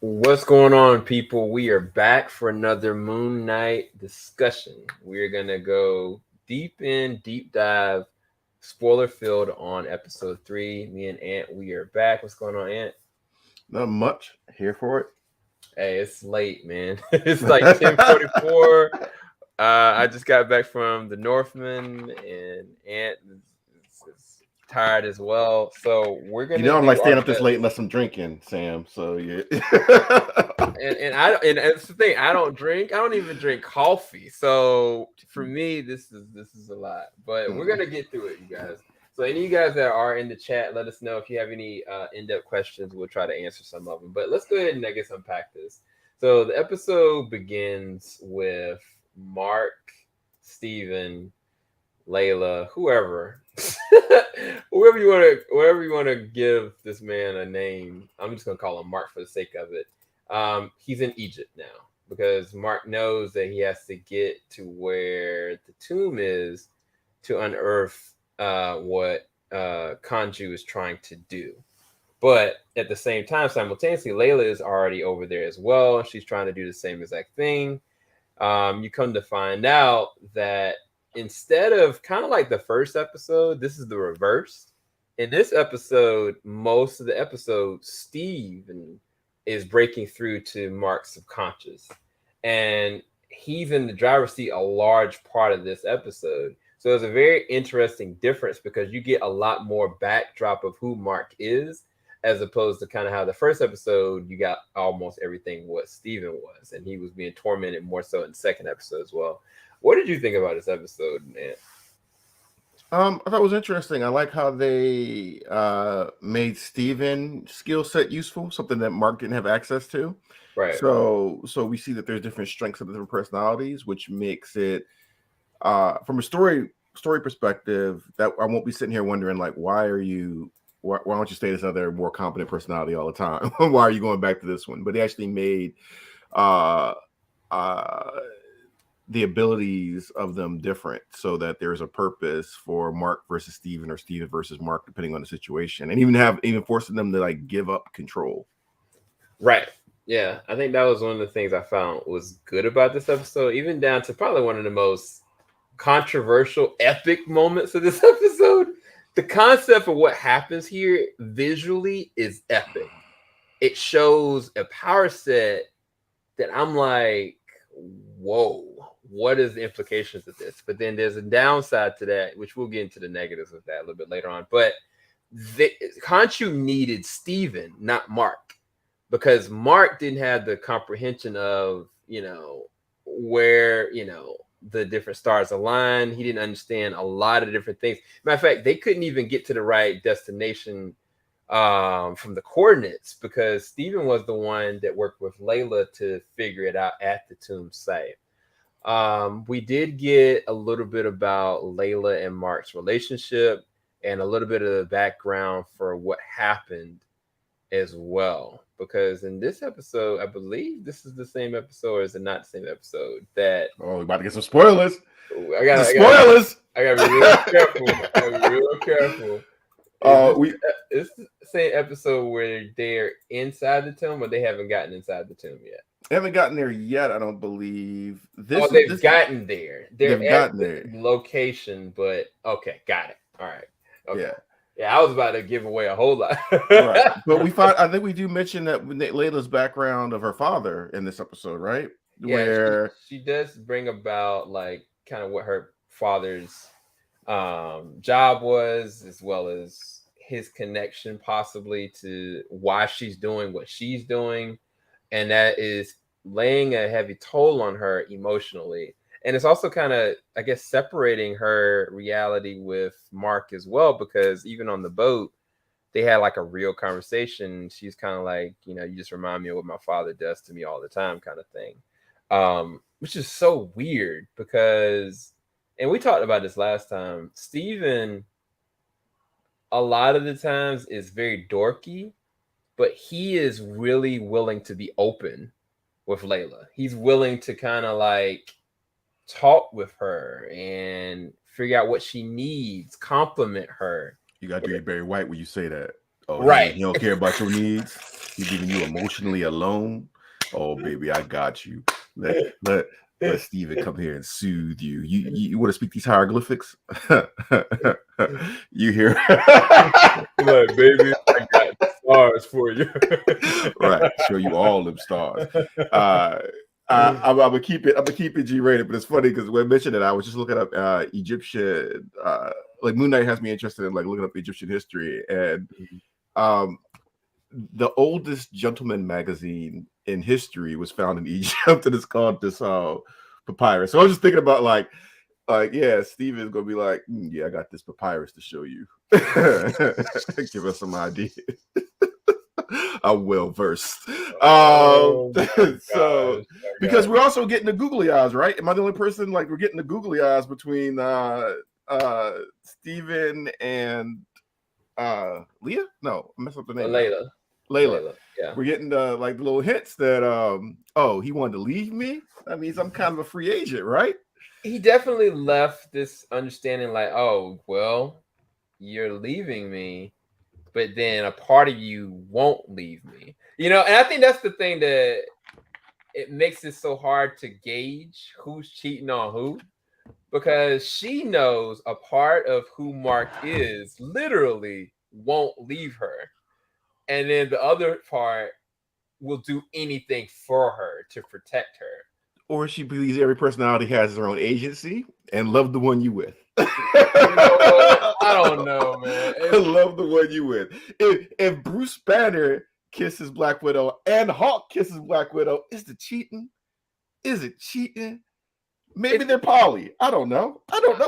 What's going on, people? We are back for another Moon Knight discussion. We're gonna go deep dive, spoiler filled on episode 3. Me and Ant, we are back. What's going on, Ant? Not much. Here for it. Hey, it's late, man. It's like 10:44. I just got back from the Northman, and Ant is tired as well. So we're gonna I'm do like staying our up this best. late unless I'm drinking, Sam. So yeah. And it's the thing. I don't drink. I don't even drink coffee. So for me, this is a lot. But we're gonna get through it, you guys. So any of you guys that are in the chat, let us know if you have any in-depth questions. We'll try to answer some of them. But let's go ahead and I guess unpack this. So the episode begins with Mark, Steven, Layla, whoever. whoever you want to give this man a name. I'm just gonna call him Mark for the sake of it. He's in Egypt now because Mark knows that he has to get to where the tomb is to unearth what Kanju is trying to do. But at the same time, simultaneously, Layla is already over there as well. She's trying to do the same exact thing. You come to find out that instead of kind of like the first episode, this is the reverse. In this episode, most of the episode, Steve is breaking through to Mark's subconscious. And he's in the driver's seat a large part of this episode. So it's a very interesting difference because you get a lot more backdrop of who Mark is, as opposed to kind of how the first episode, you got almost everything what Steven was. And he was being tormented more so in the second episode as well. What did you think about this episode, man? I thought it was interesting. I like how they made Steven skill set useful, something that Mark didn't have access to. Right. So we see that there's different strengths of different personalities, which makes it from a story perspective that I won't be sitting here wondering like why don't you stay this other more competent personality all the time? Why are you going back to this one? But they actually made the abilities of them different so that there's a purpose for Mark versus Steven or Steven versus Mark, depending on the situation, and even forcing them to like give up control. Right. Yeah. I think that was one of the things I found was good about this episode, even down to probably one of the most controversial, epic moments of this episode. The concept of what happens here visually is epic. It shows a power set that I'm like, whoa, what is the implications of this? But then there's a downside to that, which we'll get into the negatives of that a little bit later on. But Khonshu needed Steven, not Mark, because Mark didn't have the comprehension of, where, the different stars align. He didn't understand a lot of different things. Matter of fact, they couldn't even get to the right destination from the coordinates because Steven was the one that worked with Layla to figure it out at the tomb site. We did get a little bit about Layla and Mark's relationship and a little bit of the background for what happened as well. Because in this episode, I believe this is the same episode, or is it not the same episode? That we're about to get some spoilers. I gotta be real careful. It's the same episode where they're inside the tomb, or they haven't gotten inside the tomb yet. They haven't gotten there yet, I don't believe. They've gotten there. They've gotten there. Location, but okay, got it. All right. Okay. Yeah, I was about to give away a whole lot. Right. But I think we do mention that Layla's background of her father in this episode, right? Yeah, where she does bring about like kind of what her father's job was, as well as his connection possibly to why she's doing what she's doing, and that is laying a heavy toll on her emotionally. And it's also kind of, I guess, separating her reality with Mark as well, because even on the boat, they had like a real conversation. She's kind of like, you just remind me of what my father does to me all the time kind of thing, which is so weird because, and we talked about this last time, Steven, a lot of the times is very dorky, but he is really willing to be open with Layla. He's willing to kind of like talk with her and figure out what she needs, compliment her. You got to be very white when you say that. Oh, right. You don't care about your needs. He's leaving you emotionally alone. Oh, baby, I got you. Let Steven come here and soothe you. You want to speak these hieroglyphics? You hear? Like, baby, I got stars for you. Right, show you all them stars. I'm gonna keep it G-rated, but it's funny because when I mentioned it, I was just looking up Egyptian. Like Moon Knight has me interested in like looking up Egyptian history, and the oldest gentleman magazine in history was found in Egypt, and it's called this papyrus. So I was just thinking about like yeah, Steven's gonna be like, yeah, I got this papyrus to show you. Give us some ideas. I'm well versed. So because we're also getting the googly eyes, right? Am I the only person like we're getting the googly eyes between Steven and Leah? No, I messed up the name. Layla. Yeah. We're getting the like the little hints that oh, he wanted to leave me. That means I'm kind of a free agent, right? He definitely left this understanding like, oh, well, you're leaving me, but then a part of you won't leave me. You know, and I think that's the thing that it makes it so hard to gauge who's cheating on who, because she knows a part of who Mark is literally won't leave her. And then the other part will do anything for her to protect her. Or she believes every personality has their own agency and love the one you with. You know what? I don't know, man. Love the one you with. If Bruce Banner kisses Black Widow and Hawke kisses Black Widow, is it cheating? Is it cheating? Maybe they're poly. I don't know.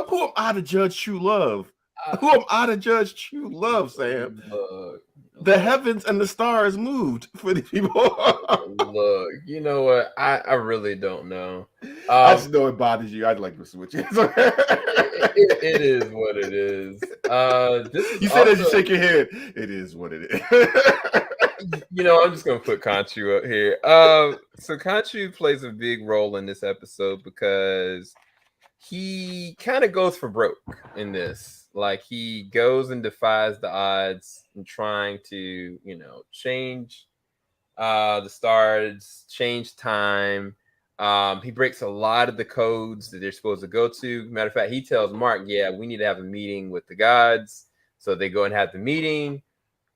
Who am I to judge true love? Who am I to judge true love, Sam? The heavens and the stars moved for these people. Look, you know what? I really don't know. I just know it bothers you. I'd like to switch it. It is what it is. You said as you shake your head. It is what it is. You know, I'm just gonna put Conchu up here. So Conchu plays a big role in this episode because he kind of goes for broke in this. Like he goes and defies the odds and trying to, you know, change the stars, change time. He breaks a lot of the codes that they're supposed to go to. Matter of fact, he tells Mark, yeah, we need to have a meeting with the gods. So they go and have the meeting.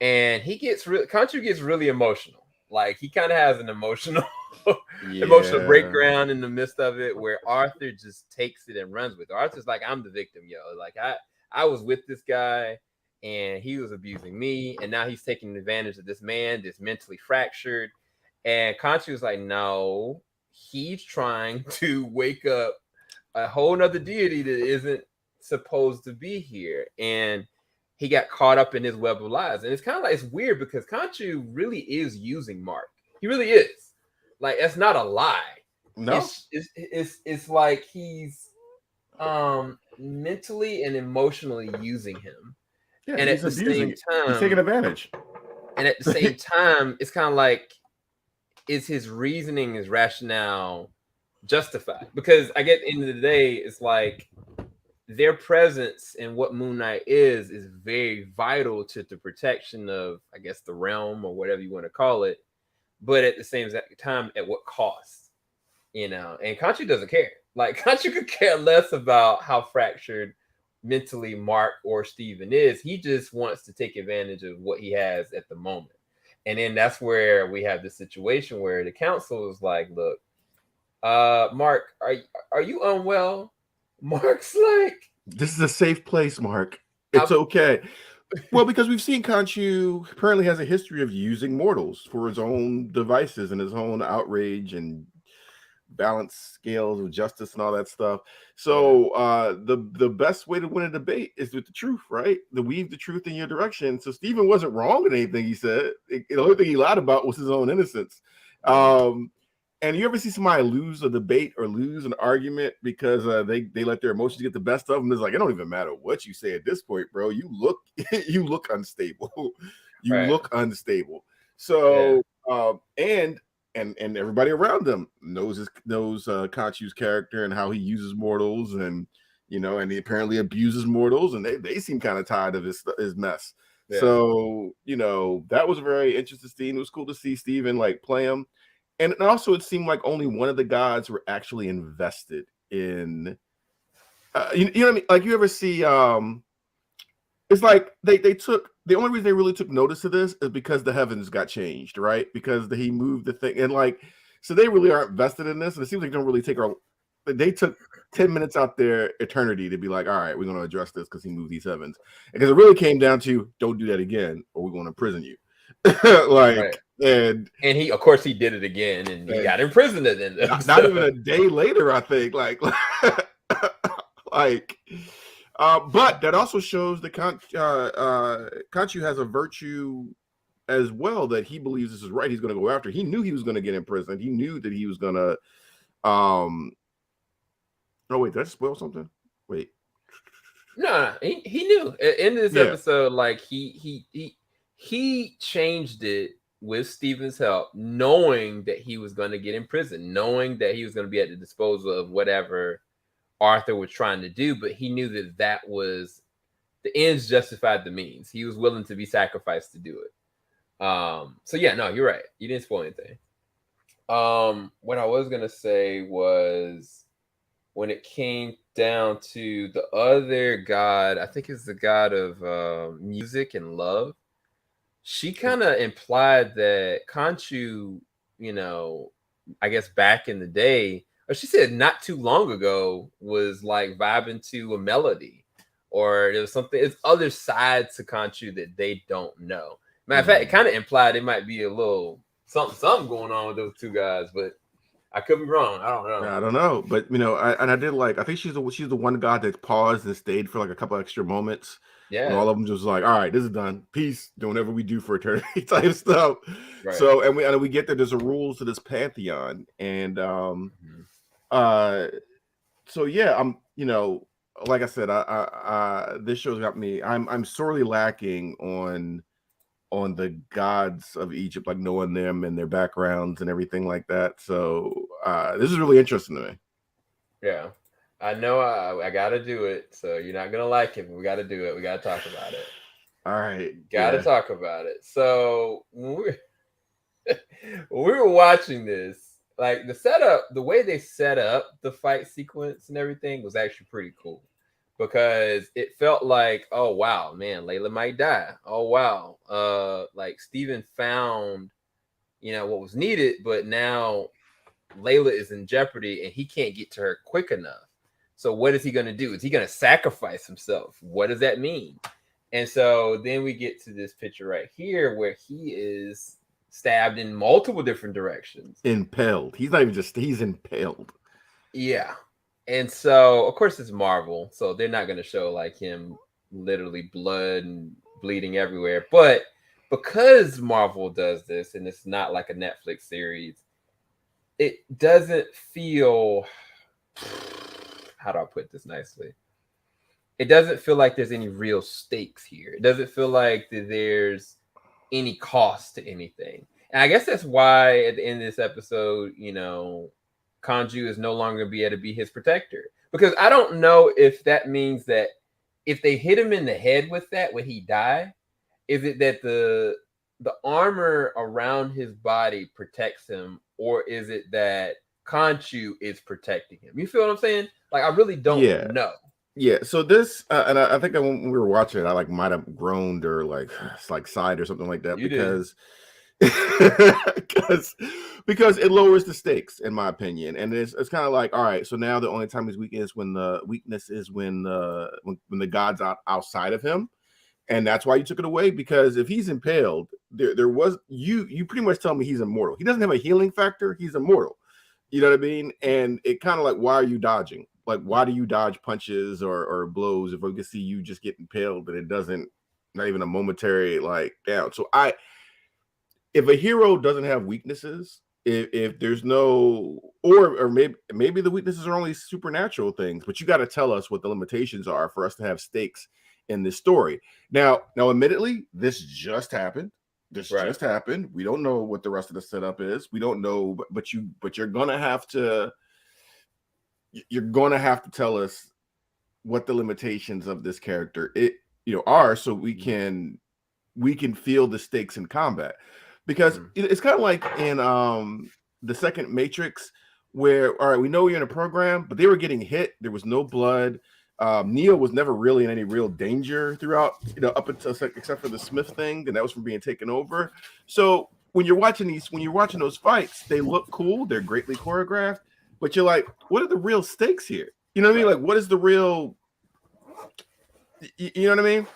And Conchu gets really emotional. Like he kind of has an emotional breakdown in the midst of it, where Arthur just takes it and runs with it. Arthur's like, I'm the victim, yo. Like I was with this guy and he was abusing me, and now he's taking advantage of this man that's mentally fractured. And Conchu was like, no, he's trying to wake up a whole nother deity that isn't supposed to be here. And he got caught up in his web of lies. And it's kind of like, it's weird because Conchu really is using Mark. He really is. Like, that's not a lie. No. It's like he's mentally and emotionally using him. Yeah, and at the same time, he's taking advantage. And at the same time, it's kind of like, is his reasoning, his rationale justified? Because I get, at the end of the day, it's like their presence and what Moon Knight is very vital to the protection of, I guess, the realm or whatever you want to call it. But at the same time, at what cost? You know, and Conchu doesn't care. Like, Conchu could care less about how fractured mentally Mark or Steven is. He just wants to take advantage of what he has at the moment. And then that's where we have the situation where the council is like, look, Mark, are you unwell? Mark's like, this is a safe place, Mark. It's okay. Well, because we've seen Conchu apparently has a history of using mortals for his own devices and his own outrage and balance scales of justice and all that stuff. So the best way to win a debate is with the truth, right? To weave the truth in your direction. So Steven wasn't wrong in anything he said. The only thing he lied about was his own innocence. And you ever see somebody lose a debate or lose an argument because they let their emotions get the best of them? It's like, it don't even matter what you say at this point, bro. You look unstable. Look unstable. So and everybody around him knows Conchu's character and how he uses mortals, and you know, and he apparently abuses mortals, and they seem kind of tired of his mess. Yeah. So, that was a very interesting scene. It was cool to see Steven like play him. And also it seemed like only one of the gods were actually invested in you know what I mean? Like you ever see it's like they took the only reason they really took notice of this is because the heavens got changed, right? Because he moved the thing, and like so they really aren't vested in this, and it seems like they don't really take our. They took 10 minutes out their eternity to be like, all right, we're going to address this because he moved these heavens, because it really came down to don't do that again, or we're going to imprison you. Like and he, of course, he did it again, and he got imprisoned at the end. Not even a day later, I think. Like. But that also shows that Khonshu has a virtue as well, that he believes this is right. He's going to go after. He knew he was going to get imprisoned. He knew that he was going to. Oh wait, did I spoil something? Wait. No, he knew. At the end of this episode, like he changed it with Steven's help, knowing that he was going to get imprisoned, knowing that he was going to be at the disposal of whatever Arthur was trying to do, but he knew that was the ends justified the means. He was willing to be sacrificed to do it. So yeah, no, you're right. You didn't spoil anything. What I was gonna say was when it came down to the other god, I think it's the god of music and love. She kind of implied that Khonshu, I guess back in the day, or she said not too long ago, was like vibing to a melody, or there was something. It's other sides to Khonshu that they don't know. Matter of fact, it kind of implied it might be a little something going on with those two guys, but I could be wrong. I don't know. I don't know, but I did like. I think she's the one god that paused and stayed for like a couple extra moments. Yeah, and all of them just like, all right, this is done. Peace. Do whatever we do for eternity type stuff. Right. So, and we get that there's a rules to this pantheon, and so yeah, I'm like I said, I this show's got me. I'm sorely lacking on the gods of Egypt, like knowing them and their backgrounds and everything like that. So this is really interesting to me. Yeah. I know I got to do it, so you're not going to like it, but we got to do it. We got to talk about it. All right. Got to talk about it. So when we were watching this, like the setup, the way they set up the fight sequence and everything was actually pretty cool, because it felt like, oh, wow, man, Layla might die. Oh, wow. Like Steven found, what was needed, but now Layla is in jeopardy and he can't get to her quick enough. So what is he going to do? Is he going to sacrifice himself? What does that mean? And so then we get to this picture right here where he is stabbed in multiple different directions. Impaled. He's not even he's impaled. Yeah. And so, of course, it's Marvel, so they're not going to show like him literally blood and bleeding everywhere. But because Marvel does this, and it's not like a Netflix series, it doesn't feel... How do I put this nicely? It doesn't feel like there's any real stakes here. It doesn't feel like there's any cost to anything. And I guess that's why at the end of this episode, Khonshu is no longer going to be able to be his protector. Because I don't know if that means that if they hit him in the head with that when he died, is it that the armor around his body protects him, or is it that Khonshu is protecting him? You feel what I'm saying? Like, I really don't know. Yeah. So this, and I think when we were watching it, I like might have groaned or like sighed or something like that, because because it lowers the stakes, in my opinion. And it's kind of like, all right, so now the only time he's weak is when the weakness is when the god's outside of him. And that's why you took it away, because if he's impaled, there was you pretty much tell me he's immortal. He doesn't have a healing factor. He's immortal. You know what I mean? And it kind of like, why are you dodging? Like, why do you dodge punches or blows if we can see you just get impaled and it doesn't, not even a momentary like down? So if a hero doesn't have weaknesses, if there's no, or maybe the weaknesses are only supernatural things, but you got to tell us what the limitations are for us to have stakes in this story. Now, admittedly, this just happened. Just happened. We don't know what the rest of the setup is. We don't know, but you're gonna have to tell us what the limitations of this character are, so we can we can feel the stakes in combat, because it's kind of like in the second Matrix, where all right, we know you're in a program, but they were getting hit. There was no blood. Neo was never really in any real danger throughout, up until except for the Smith thing, and that was from being taken over. So when you're watching those fights, they look cool. They're greatly choreographed, but you're like, what are the real stakes here? You know what I mean? Like, what is the real? You know what I mean?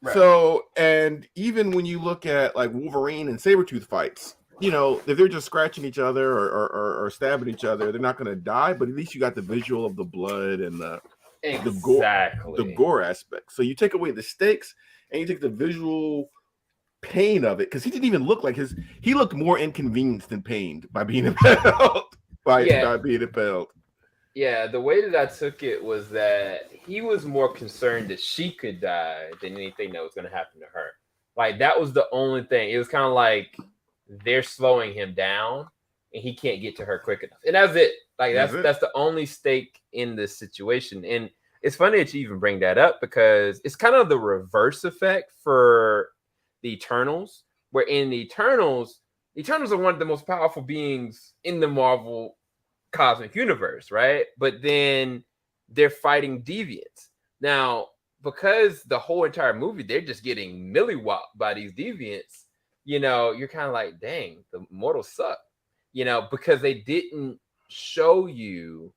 Right. So, and even when you look at like Wolverine and Sabretooth fights, if they're just scratching each other or stabbing each other, they're not going to die. But at least you got the visual of the blood and the gore aspect. So you take away the stakes and you take the visual pain of it, because he didn't even look like he looked more inconvenienced than pained by being impaled. By being impaled. Yeah, the way that I took it was that he was more concerned that she could die than anything that was going to happen to her. Like, that was the only thing. It was kind of like they're slowing him down and he can't get to her quick enough. And that's it. Like, that's the only stake in this situation. And it's funny that you even bring that up, because it's kind of the reverse effect for the Eternals, where in the Eternals are one of the most powerful beings in the Marvel cosmic universe, right? But then they're fighting deviants. Now, because the whole entire movie, they're just getting milli-whopped by these deviants, you're kind of like, dang, the mortals suck, because they didn't show you,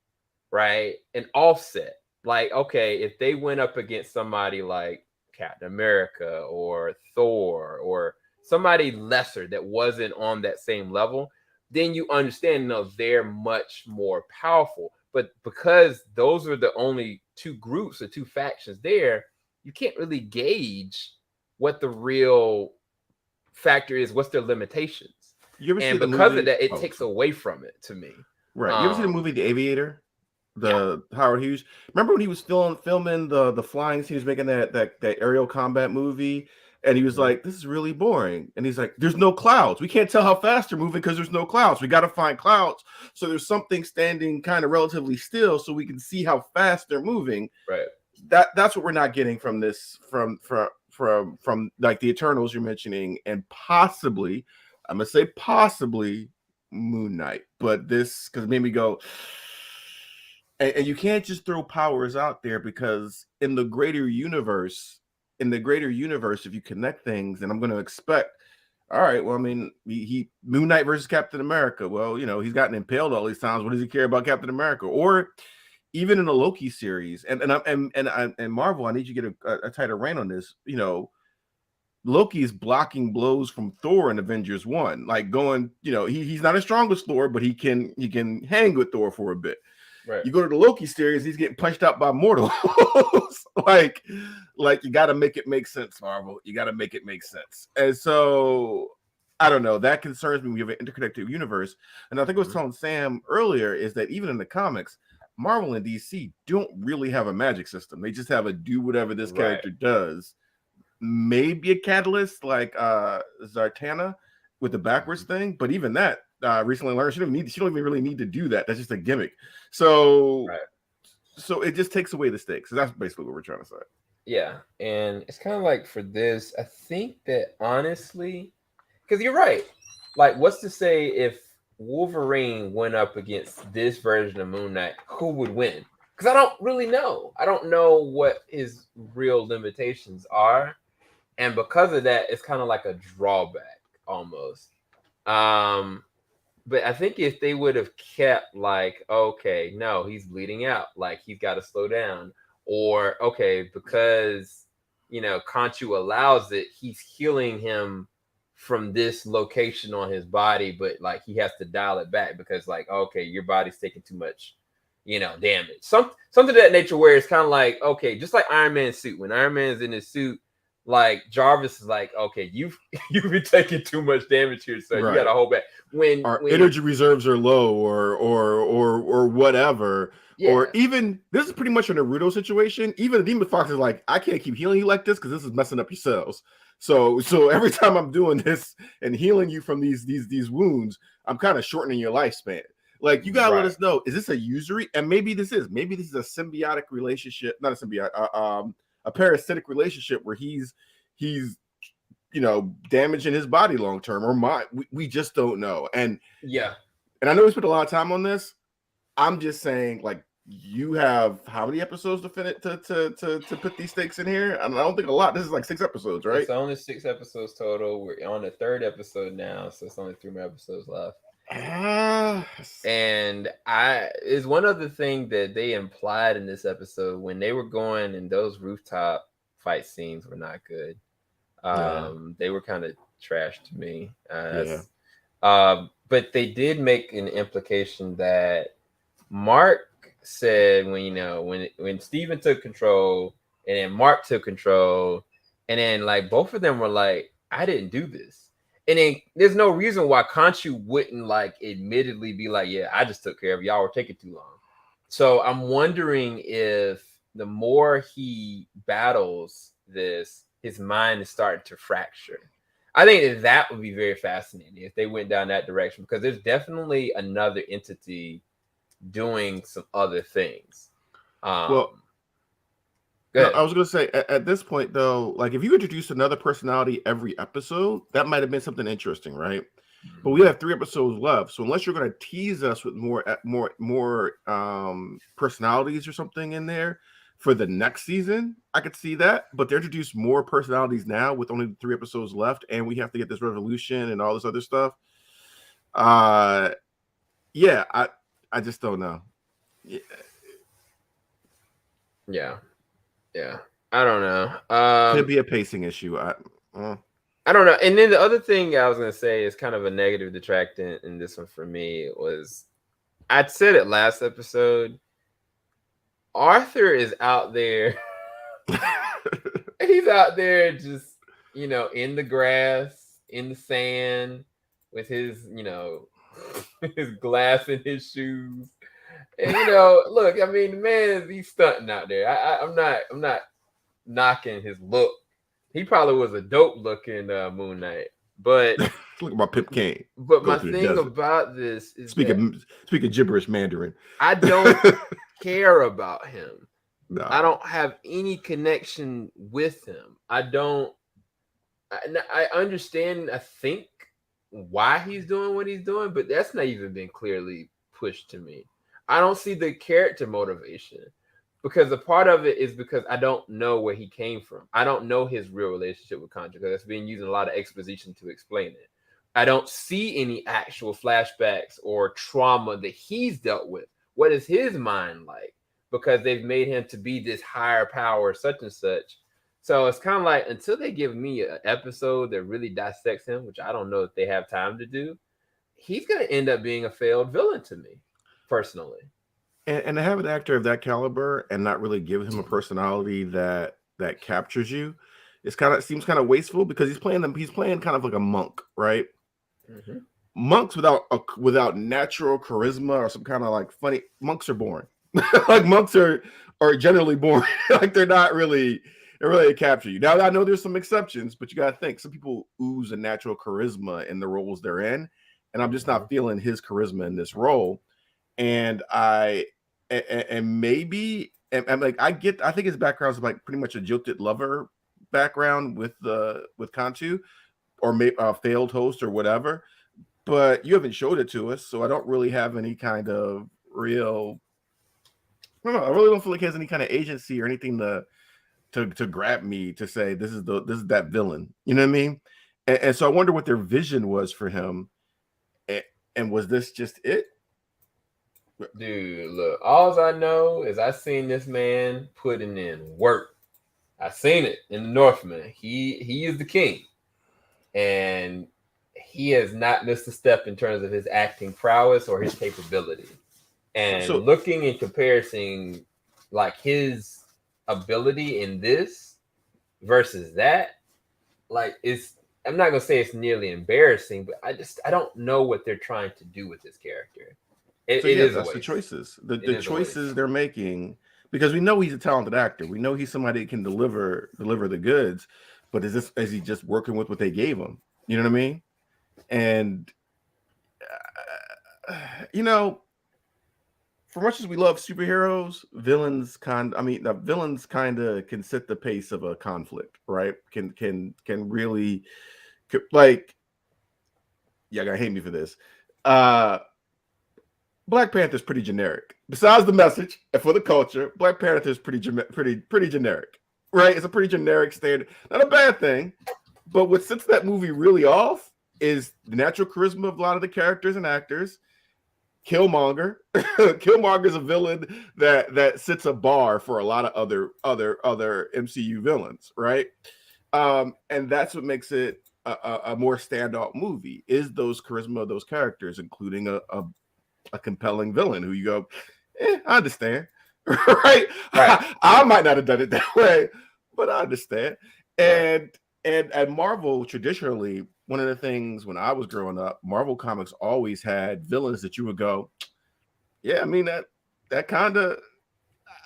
right, an offset. Like, okay, if they went up against somebody like Captain America or Thor or somebody lesser that wasn't on that same level, then you understand, they're much more powerful. But because those are the only two groups or two factions there, you can't really gauge what the real factor is, what's their limitations. And because of that, it takes away from it to me. Right. You ever see the movie The Aviator? Howard Hughes. Remember when he was filming the flying scene, he was making that aerial combat movie, and he was like, this is really boring. And he's like, there's no clouds. We can't tell how fast they're moving because there's no clouds. We got to find clouds. So there's something standing kind of relatively still so we can see how fast they're moving. Right. That's what we're not getting from this, from like the Eternals you're mentioning, and possibly, I'm going to say possibly Moon Knight. But this, because it made me go, and you can't just throw powers out there, because in the greater universe, if you connect things, and I'm going to expect, all right, well, I mean, he Moon Knight versus Captain America. Well, he's gotten impaled all these times. What does he care about Captain America? Or even in the Loki series, and Marvel, I need you to get a tighter rein on this. Loki is blocking blows from Thor in Avengers 1, like going, he's not as strong as Thor, but he can hang with Thor for a bit. Right. You go to the Loki series, he's getting punched out by mortals. like you got to make it make sense, Marvel. You got to make it make sense. And so I don't know. That concerns me when you have an interconnected universe. And I think I was telling Sam earlier is that even in the comics, Marvel and DC don't really have a magic system. They just have a do whatever this character does. Maybe a catalyst like Zartana with the backwards thing, but even that. Recently learned she don't even really need to do that. That's just a gimmick. So it just takes away the stakes. So that's basically what we're trying to say. Yeah, and it's kind of like for this, I think that honestly, because you're right. Like, what's to say if Wolverine went up against this version of Moon Knight, who would win? Because I don't really know. I don't know what his real limitations are, and because of that, it's kind of like a drawback almost. But I think if they would have kept like, okay, no, he's bleeding out, like he's got to slow down, or okay, because Khonshu allows it, he's healing him from this location on his body, but like he has to dial it back because like, okay, your body's taking too much, damage. Something of that nature, where it's kind of like, okay, just like Iron Man's suit. When Iron Man's in his suit, like Jarvis is like, okay, you've been taking too much damage here, so you gotta hold back. When our energy reserves are low, or whatever, or even this is pretty much a Naruto situation. Even the Demon Fox is like, I can't keep healing you like this because this is messing up your cells. So every time I'm doing this and healing you from these wounds, I'm kind of shortening your lifespan. Like, you gotta let us know, is this a usury? And maybe this is a symbiotic relationship, not a symbiotic, a parasitic relationship where he's damaging his body long term or mind. We just don't know. And yeah, and I know we spent a lot of time on this. I'm just saying, like, you have how many episodes to finish to put these stakes in here? I don't think a lot. This is like 6 episodes, right? It's only 6 episodes total. We're on the 3rd episode now, so it's only 3 more episodes left. And is one other thing that they implied in this episode when they were going, and those rooftop fight scenes were not good. They were kind of trash to me. But they did make an implication that Mark said when Steven took control and then Mark took control, and then like both of them were like, I didn't do this. And then there's no reason why Khonshu wouldn't like admittedly be like, yeah, I just took care of y'all were taking too long. So I'm wondering if the more he battles this, his mind is starting to fracture. I think that would be very fascinating if they went down that direction, because there's definitely another entity doing some other things. Well, no, I was going to say at this point, though, like if you introduced another personality every episode, that might have been something interesting, right? Mm-hmm. But we have 3 episodes left, so unless you're going to tease us with more personalities or something in there for the next season, I could see that. But they introduced more personalities now with only 3 episodes left, and we have to get this revolution and all this other stuff. Yeah, I just don't know. Yeah. I don't know. Could be a pacing issue. I don't know. And then the other thing I was gonna say is kind of a negative detractant in this one for me was, I'd said it last episode, Arthur is out there. He's out there just, in the grass, in the sand, with his, his glass in his shoes. And look, I mean, the man, he's stunting out there. I'm not knocking his look. He probably was a dope looking Moon Knight, but look at my Pip Kane. But my thing about this is speaking gibberish Mandarin. I don't care about him. No. I don't have any connection with him. I understand, I think, why he's doing what he's doing, but that's not even been clearly pushed to me. I don't see the character motivation, because a part of it is because I don't know where he came from. I don't know his real relationship with Contra, because that's been using a lot of exposition to explain it. I don't see any actual flashbacks or trauma that he's dealt with. What is his mind like? Because they've made him to be this higher power, such and such. So it's kind of like, until they give me an episode that really dissects him, which I don't know if they have time to do, he's going to end up being a failed villain to me, personally. And to have an actor of that caliber and not really give him a personality that captures you, seems kind of wasteful, because he's playing kind of like a monk, right? Mm-hmm. Monks without natural charisma or some kind of like funny, monks are boring. Like monks are generally boring. Like they really capture you. Now I know there's some exceptions, but you got to think some people ooze a natural charisma in the roles they're in, and I'm just not feeling his charisma in this role. And I think his background is like pretty much a jilted lover background with Khonshu, or maybe a failed host or whatever. But you haven't showed it to us, so I don't really have any kind of real. I really don't feel like he has any kind of agency or anything to grab me to say this is that villain. You know what I mean? And so I wonder what their vision was for him. And was this just it? Dude, look, all I know is I seen this man putting in work. I seen it in the Northman. He is the king, and he has not missed a step in terms of his acting prowess or his capability. And so, looking in comparison, like his ability in this versus that, like I'm not gonna say it's nearly embarrassing, but I don't know what they're trying to do with this character. That's the choices. The choices they're making, because we know he's a talented actor. We know he's somebody that can deliver the goods, but is he just working with what they gave him? You know what I mean? And for much as we love superheroes, villains kind of can set the pace of a conflict, right? Can really like, yeah, gonna hate me for this. Black Panther's pretty generic. Besides the message and for the culture, Black Panther's pretty generic, right? It's a pretty generic standard. Not a bad thing, but what sets that movie really off is the natural charisma of a lot of the characters and actors. Killmonger. Killmonger's a villain that sits a bar for a lot of other MCU villains, right? And that's what makes it a more standout movie, is those charisma of those characters, including a compelling villain who you go, I understand, right? I might not have done it that way, but I understand. And Marvel traditionally, one of the things when I was growing up, Marvel Comics always had villains that you would go, yeah, I mean that kind of,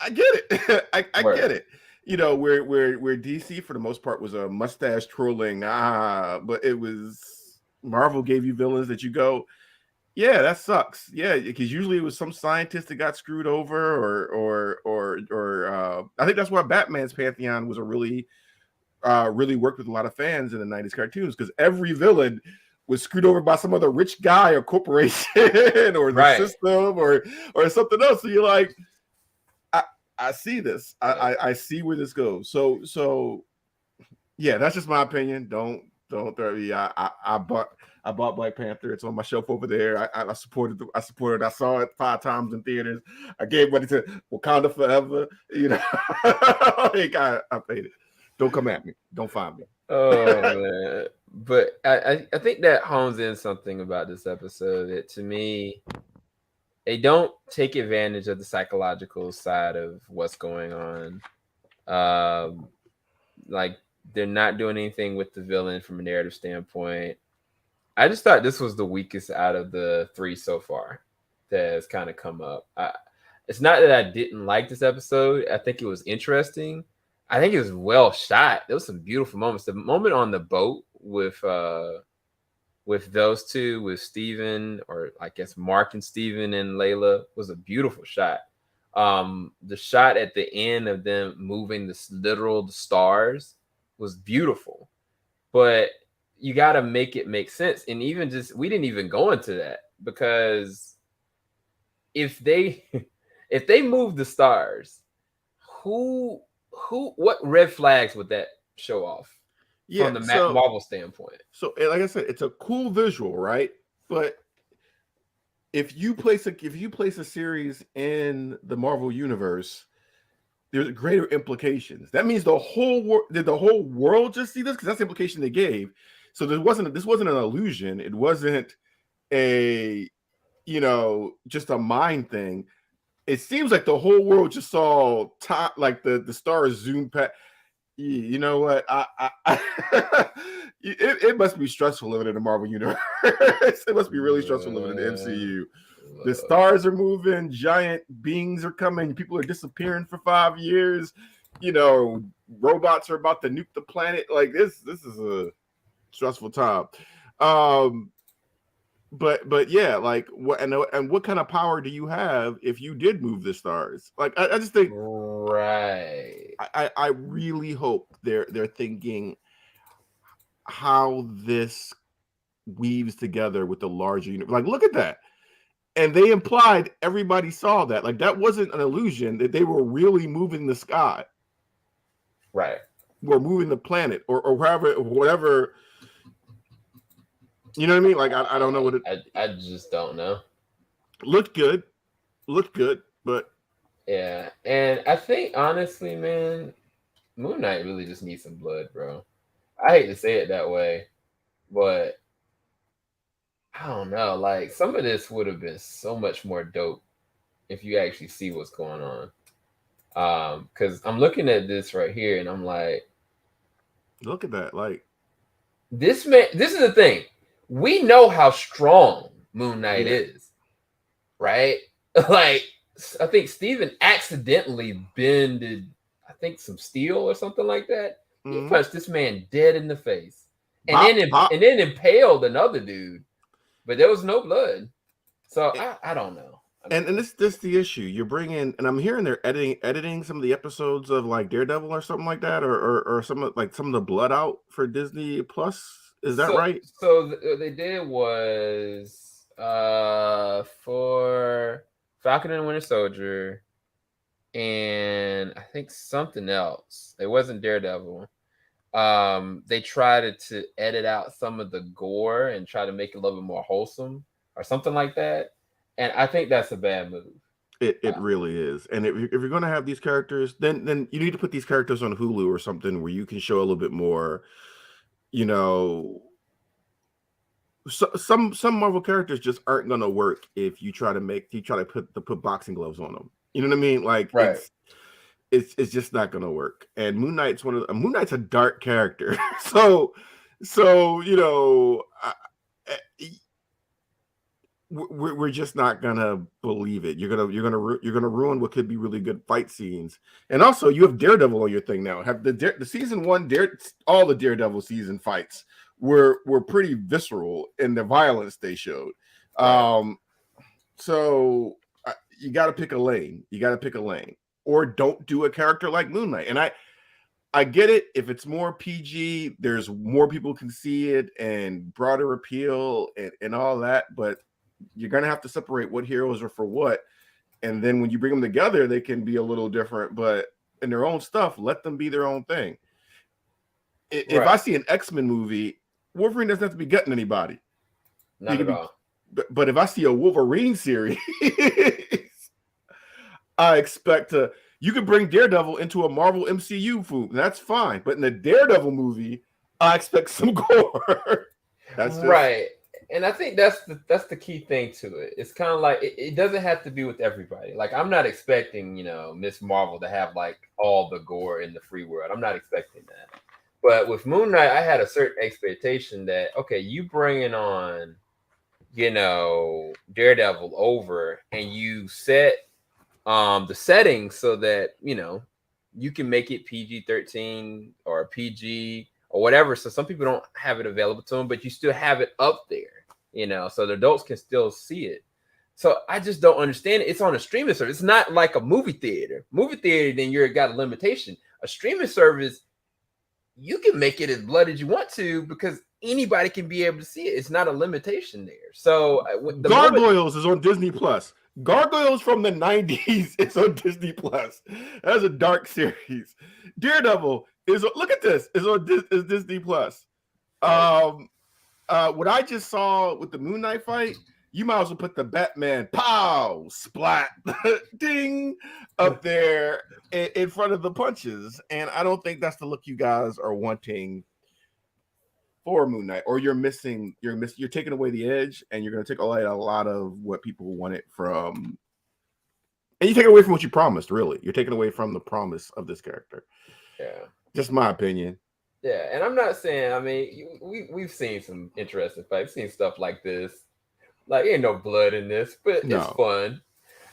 I get it. I get it. You know, where DC for the most part was a mustache trolling, but it was Marvel gave you villains that you go, yeah, that sucks. Yeah, because usually it was some scientist that got screwed over, or I think that's why Batman's pantheon was a really worked with a lot of fans in the 90s cartoons, because every villain was screwed over by some other rich guy or corporation or the system or something else. So you're like, I see this. I see where this goes. So yeah, that's just my opinion. Don't throw me. I bought Black Panther. It's on my shelf over there. I supported. I saw it 5 times in theaters. I gave money to Wakanda Forever. You know, I paid it. Don't come at me. Don't find me. Oh man. But I think that hones in something about this episode that, to me, they don't take advantage of the psychological side of what's going on. Like, they're not doing anything with the villain from a narrative standpoint. I just thought this was the weakest out of the 3 so far that has kind of come up. It's not that I didn't like this episode. I think it was interesting. I think it was well shot. There was some beautiful moments. The moment on the boat with those two, with Steven, or I guess Mark and Steven and Layla, was a beautiful shot. The shot at the end of them moving the stars was beautiful. But you got to make it make sense. And even just, we didn't even go into that, because if they move the stars, what red flags would that show off from the Marvel standpoint? So, like I said, it's a cool visual, right? But if you place a series in the Marvel universe, there's greater implications. That means the whole world just see this? Because that's the implication they gave. So this wasn't an illusion. It wasn't a, just a mind thing. It seems like the whole world just saw like the stars zoom past. You know what? It must be stressful living in the Marvel universe. It must be really stressful living in the MCU. The stars are moving, giant beings are coming, people are disappearing for 5 years. Robots are about to nuke the planet. Like this is a stressful time. But yeah, like what and what kind of power do you have if you did move the stars? Like I just think, right. I really hope they're thinking how this weaves together with the larger universe. Like, look at that. And they implied everybody saw that. Like, that wasn't an illusion, that they were really moving the sky. Right. We're moving the planet or whatever. You know what I mean? Like, I don't know what it... I just don't know. Looked good, but... Yeah, and I think, honestly, man, Moon Knight really just needs some blood, bro. I hate to say it that way, but I don't know. Like, some of this would have been so much more dope if you actually see what's going on. Because I'm looking at this right here, and I'm like... Look at that, like... This is the thing. We know how strong Moon Knight is, right? Like, I think Steven accidentally bended, I think, some steel or something like that. He punched this man dead in the face, and then impaled another dude, but there was no blood. So I don't know. And this the issue. You're bringing, and I'm hearing they're editing some of the episodes of like Daredevil or something like that, or some of the blood out for Disney Plus. Is that right? So what they did was for Falcon and Winter Soldier, and I think something else. It wasn't Daredevil. They tried to edit out some of the gore and try to make it a little bit more wholesome or something like that. And I think that's a bad move. It really is. And if you're going to have these characters, then you need to put these characters on Hulu or something where you can show a little bit more, you know. Some Marvel characters just aren't going to work if you try to put boxing gloves on them. You know what I mean? Like, right. It's just not going to work. And Moon Knight's a dark character. so you know, we're just not gonna believe it. You're gonna ruin what could be really good fight scenes. And also, you have Daredevil on your thing now. Have the season 1 all the Daredevil season fights were pretty visceral in the violence they showed. So you got to pick a lane. Or don't do a character like Moon Knight. And I get it. If it's more PG, there's more people can see it and broader appeal and all that. But you're going to have to separate what heroes are for what. And then when you bring them together, they can be a little different. But in their own stuff, let them be their own thing. If I see an X-Men movie, Wolverine doesn't have to be gutting anybody. Not at all. But if I see a Wolverine series, I expect you could bring Daredevil into a Marvel MCU food. That's fine. But in the Daredevil movie, I expect some gore. That's right. And I think that's the key thing to it. It's kind of like it doesn't have to be with everybody. Like, I'm not expecting, Miss Marvel to have like all the gore in the free world. I'm not expecting that. But with Moon Knight, I had a certain expectation that, okay, you bringing on, Daredevil over, and you set the settings so that you can make it PG-13 or PG or whatever. So some people don't have it available to them, but you still have it up there, so the adults can still see it. So I just don't understand it. It's on a streaming service. It's not like a movie theater. Movie theater, then you're got a limitation. A streaming service, you can make it as bloody as you want to because anybody can be able to see it. It's not a limitation there. So Gargoyles is on Disney Plus. Gargoyles from the 90s is on Disney Plus. That's a dark series. Daredevil is on Disney Plus. What I just saw with the Moon Knight fight, you might as well put the Batman pow splat ding up there in front of the punches. And I don't think that's the look you guys are wanting for Moon Knight, or you're taking away the edge, and you're going to take away a lot of what people wanted from, and you take away from what you promised. Really, you're taking away from the promise of this character. Yeah, just my opinion. Yeah, and I'm not saying. I mean, we've seen some interesting fights, seen stuff like this. Like, ain't no blood in this, but it's fun.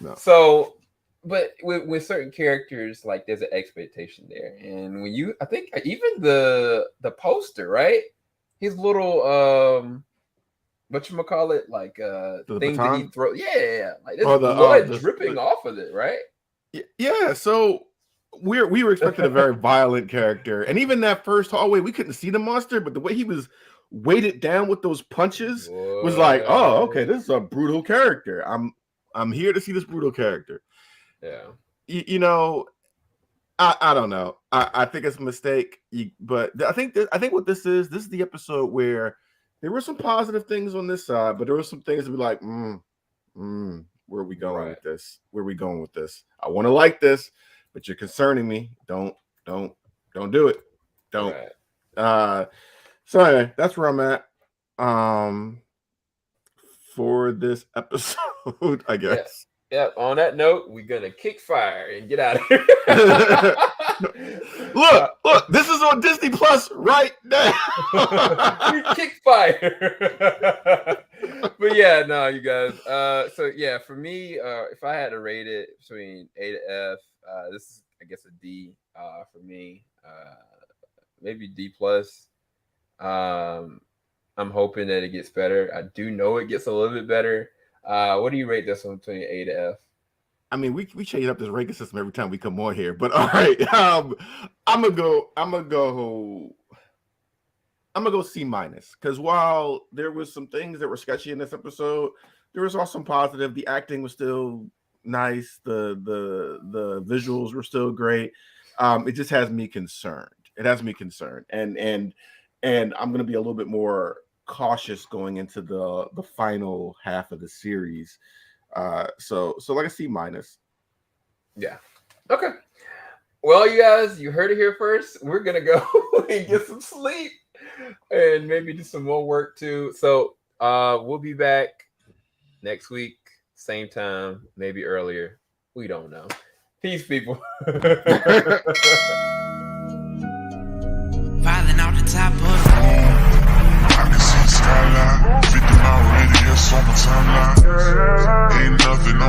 No. So, but with certain characters, like, there's an expectation there, and when I think even the poster, right? His little whatchamacallit, like thing that he throws. Yeah. Like, there's blood dripping off of it, right? Yeah. So we were expecting a very violent character. And even that first hallway, we couldn't see the monster, but the way he was weighted down with those punches was like, oh, okay, this is a brutal character. I'm here to see this brutal character. Yeah. I don't know. I think it's a mistake, but I think what this is the episode where there were some positive things on this side, but there were some things to be like, where are we going with this? Where are we going with this? I want to like this, but you're concerning me. Don't do it. Don't. Right. So anyway, that's where I'm at. For this episode, I guess. Yeah, on that note, we're gonna kick fire and get out of here. Look, this is on Disney Plus right now. We kick fire. But yeah, no, you guys. So yeah, for me, if I had to rate it between A to F, this is, I guess, a D for me. Maybe D plus. I'm hoping that it gets better. I do know it gets a little bit better. What do you rate this one between A to F? I mean, we change up this ranking system every time we come on here, but all right. I'm gonna go C minus, because while there was some things that were sketchy in this episode, there was also some positive. The acting was still nice. The visuals were still great. It just has me concerned. It has me concerned, and I'm gonna be a little bit more cautious going into the final half of the series. So like a C minus. Yeah. Okay. Well, you guys, you heard it here first. We're gonna go and get some sleep and maybe do some more work too. So we'll be back next week, same time, maybe earlier. We don't know. Peace, people. Filing out the top of I can see the skyline, 50 mile radius on my timeline. Ain't nothing on